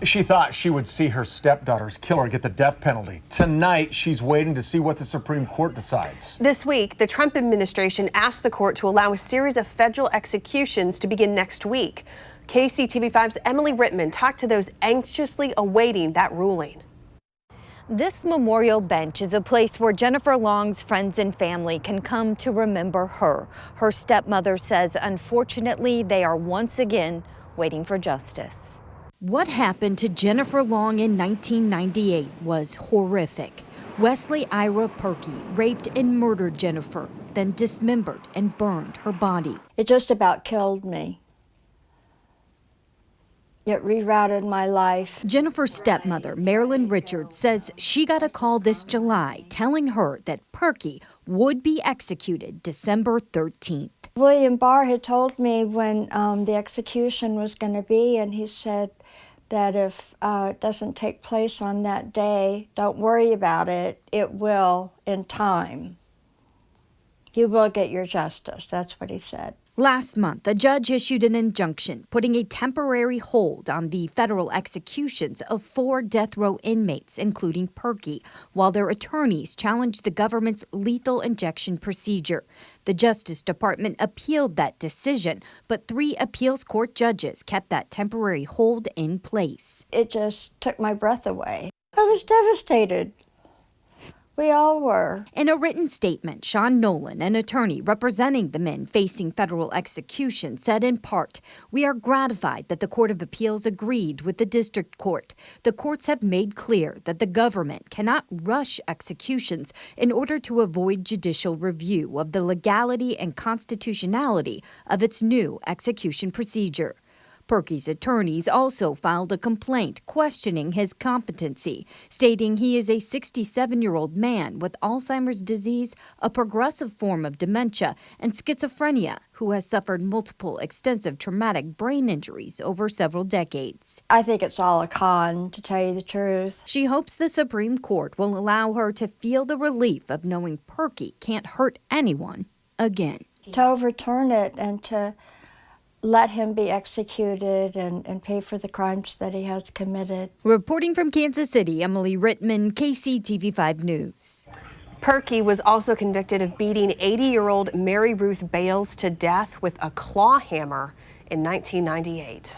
She thought she would see her stepdaughter's killer get the death penalty. Tonight, she's waiting to see what the Supreme Court decides. This week, the Trump administration asked the court to allow a series of federal executions to begin next week. KCTV5's Emily Rittman talked to those anxiously awaiting that ruling. This memorial bench is a place where Jennifer Long's friends and family can come to remember her. Her stepmother says, unfortunately, they are once again waiting for justice. What happened to Jennifer Long in 1998 was horrific. Wesley Ira Perkey raped and murdered Jennifer, then dismembered and burned her body. It just about killed me. It rerouted my life. Jennifer's stepmother, Marilyn Richards, says she got a call this July telling her that Perkey would be executed December 13th. William Barr had told me when the execution was going to be, and he said that if it doesn't take place on that day, don't worry about it. It will in time. You will get your justice. That's what he said. Last month, a judge issued an injunction putting a temporary hold on the federal executions of 4 death row inmates, including Perkey, while their attorneys challenged the government's lethal injection procedure. The Justice Department appealed that decision, but 3 appeals court judges kept that temporary hold in place. It just took my breath away. I was devastated. We all were. In a written statement, Sean Nolan, an attorney representing the men facing federal execution, said in part, "We are gratified that the Court of Appeals agreed with the district court. The courts have made clear that the government cannot rush executions in order to avoid judicial review of the legality and constitutionality of its new execution procedure." Perkey's attorneys also filed a complaint questioning his competency, stating he is a 67-year-old man with Alzheimer's disease, a progressive form of dementia, and schizophrenia, who has suffered multiple extensive traumatic brain injuries over several decades. I think it's all a con, to tell you the truth. She hopes the Supreme Court will allow her to feel the relief of knowing Perkey can't hurt anyone again. To overturn it and to let him be executed and pay for the crimes that he has committed. Reporting from Kansas City, Emily Rittman, KCTV5 News. Perkey was also convicted of beating 80-year-old Mary Ruth Bales to death with a claw hammer in 1998.